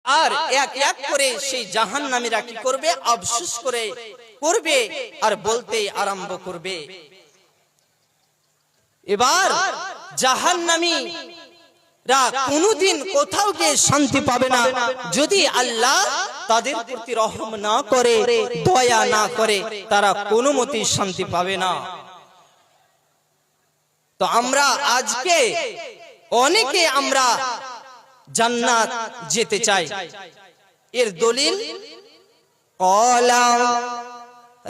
আর এক এক করে সেই জাহান্নামীরা কি করবে? আফসোস করবে আর বলতে আরম্ভ করবে। এবার জাহান্নামীরা কোনদিন কোথাও গিয়ে শান্তি পাবে না যদি আল্লাহ তাদের প্রতি রহম না করে, দয়া না করে, তারা কোনো মতেই শান্তি পাবে না। তো আমরা আজকে অনেকে আমরা জান্নাত যেতে চাই। এর দলিল ক্বালা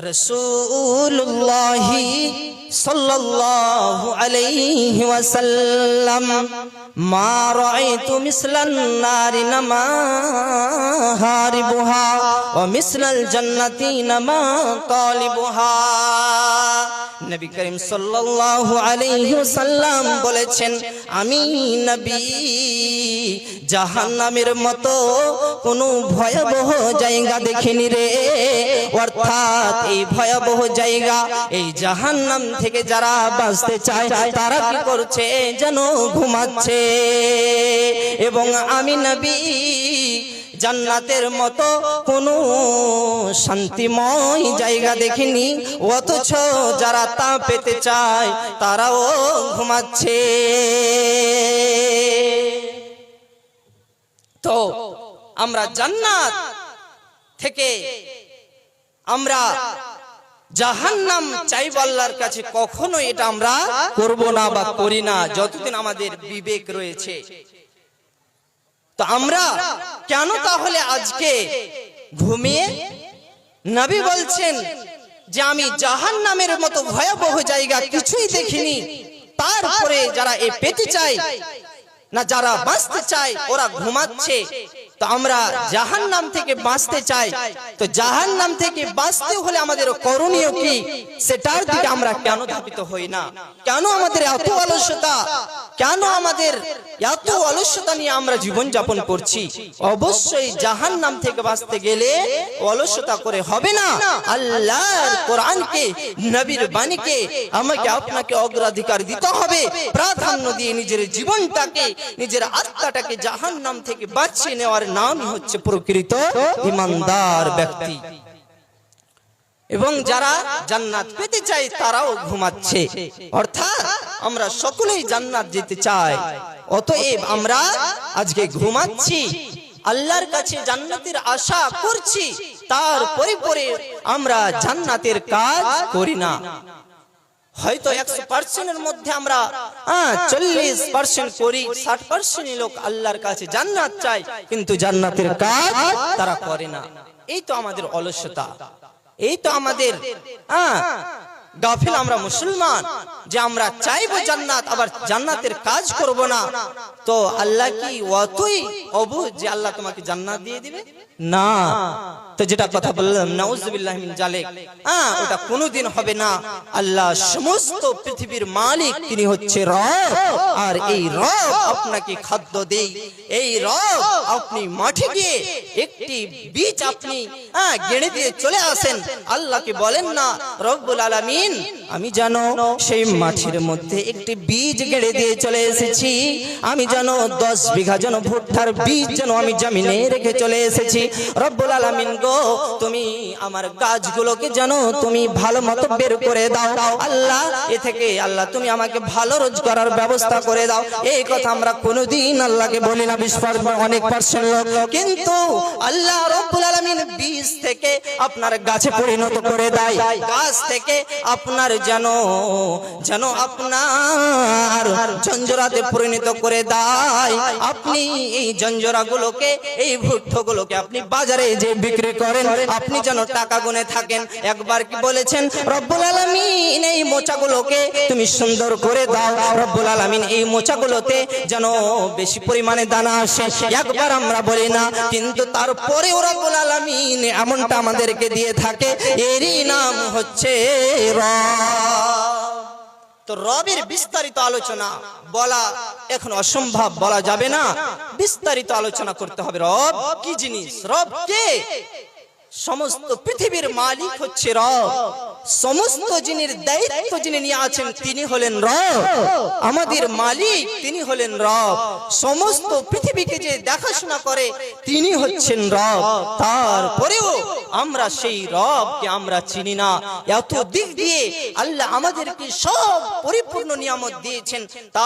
রাসূলুল্লাহ সাল্লাল্লাহু আলাইহি ওয়াসাল্লাম মা রাআইতু মিসলান নারি নামা হারিবুহা ওয়া মিসলাল জান্নাতি নামা তালিবুহা। নবী করিম সাল্লাল্লাহু আলাইহি ওয়াসাল্লাম বলেছেন, আমি নবী জাহান্নামের মতো কোনো ভয়াবহ জায়গা দেখিনি রে। অর্থাৎ এই ভয়াবহ জায়গা, এই জাহান্নাম থেকে যারা বাঁচতে চায় তারা কি করছে? যেন ঘুমাচ্ছে। এবং আমি নবী জান্নাতের মতো কোনো শান্তিময় জায়গা দেখিনি, অথচ যারা তা পেতে চায় তারাও ঘুমাচ্ছে। তো আমরা জান্নাত থেকে আমরা জাহান্নাম চাইব আল্লাহর কাছে, কখনো এটা আমরা করব না বা করি না যতদিন আমাদের বিবেক রয়েছে। তো আমরা কেন তাহলে আজকে ঘুমিয়ে? নবী বলছেন যে আমি জাহান্নামের মতো ভয়াবহ জায়গা কিছুই দেখিনি, তারপরে যারা এ পেতে চায় না, যারা বাঁচতে চায় ওরা ঘুমাচ্ছে। তো আমরা জাহান্নাম থেকে বাঁচতে চাই, তো জাহান্নাম থেকে বাঁচতে হলে আমাদের করণীয় কি সেটার দিকে আমরা কেন ধাবিত হই না? কেন আমাদের এত অলসতা? কেন আমাদের এত অলসতা নিয়ে আমরা জীবন যাপন করছি? অবশ্যই জাহান্নাম থেকে বাঁচতে গেলে অলসতা করে হবে না। আল্লাহর কোরআনকে, নবীর বাণীকে আমাকে আপনাকে অগ্রাধিকার দিতে হবে, প্রাধান্য দিয়ে নিজের জীবনটাকে, নিজের আত্মাটাকে জাহান্নাম থেকে বাঁচিয়ে নেওয়ার নামই হচ্ছে প্রকৃত ঈমানদার ব্যক্তি। এবং যারা জান্নাত পেতে চায় তারাও ঘুমাচ্ছে। অর্থাৎ আমরা সকলেই জান্নাত যেতে চাই, অতএব আমরা আজকে ঘুমাচ্ছি, আল্লাহর কাছে জান্নাতের আশা করছি, তারপরে পরে আমরা জান্নাতের কাজ করি না। হয়তো 100% এর মধ্যে আমরা 40% করি, 60% লোক আল্লাহর কাছে জান্নাত চায় কিন্তু জান্নাতের কাজ তারা করে না। এই তো আমাদের অলসতা, এই তো আমাদের গাফিল আমরা মুসলমান, যে আমরা চাইবো জান্নাত আবার জান্নাতের কাজ করব না। তো আল্লাহ কি অতই অবুঝ যে আল্লাহ তোমাকে জান্নাত দিয়ে দিবে? না। তো যেটা কথা বললাম, নাউজুবিল্লাহি মিন জালিক, ওটা কোনোদিন হবে না। আল্লাহ সমস্ত পৃথিবীর মালিক, তিনি হচ্ছে রব। আর এই রব আপনাকে খাদ্য দেই, এই রব আপনি মাঠে গিয়ে একটি বীজ আপনি গেড়ে দিয়ে চলে আসেন, আল্লাহকে বলেন না রব্বুল আলামিন আমি জানো সেই মাঠের মধ্যে একটি বীজ গেড়ে দিয়ে চলে এসেছি, আমি জানো 10 বিঘা যেন ভুট্টার বীজ যেন আমি জমিনে রেখে চলে এসেছি। রব্বুল আলামিন গো, তুমি আমার গাছগুলোকে জানো তুমি ভালো মতো বের করে দাও আল্লাহ, এ থেকে আল্লাহ তুমি আমাকে ভালো রোজগারের ব্যবস্থা করে দাও। এই কথা আমরা কোনোদিন আল্লাহকে বলি না, 20% অনেক পার্সেন্ট লোক। কিন্তু আল্লাহ রব্বুল আলামিন বীজ থেকে আপনার গাছে পরিণত করে দেয়, গাছ থেকে আপনার যেন আপনার জঞ্জরাতে পরিণত করে দেয়। আপনি এই জঞ্জরাগুলোকে, এই ভুট্টাগুলোকে আপনি বাজারে যে বিক্রি করেন, আপনি যেন টাকা গুনে থাকেন। একবার কি বলেছেন রব্বুল আলামিন এই মোচাগুলোকে তুমি সুন্দর করে দাও, রব্বুল আলামিন এই মোচাগুলোতে যেন বেশি পরিমাণে দানা আসে। একবার আমরা বলি না, কিন্তু তারপরেও রব্বুল আলামিন এমনটা আমাদেরকে দিয়ে থাকে। এরই নাম হচ্ছে রব। তো রবের বিস্তারিত আলোচনা বলা এখন অসম্ভব, বলা যাবে না, বিস্তারিত আলোচনা করতে হবে। রব কি জিনিস, রব কে, সমস্ত পৃথিবীর মালিক হচ্ছে রব, সমস্ত জিনের দায়িত্ব যিনি নিয়ে আছেন তিনি হলেন রব, আমাদের মালিক তিনি হলেন রব, সমস্ত পৃথিবীকে যে দেখাশোনা করে তিনি হচ্ছেন রব। তারপরেও আমরা সেই রবকে আমরা চিনি না। এত দিক দিয়ে আল্লাহ আমাদেরকে সব পরিপূর্ণ নিয়ামত দিয়েছেন। তা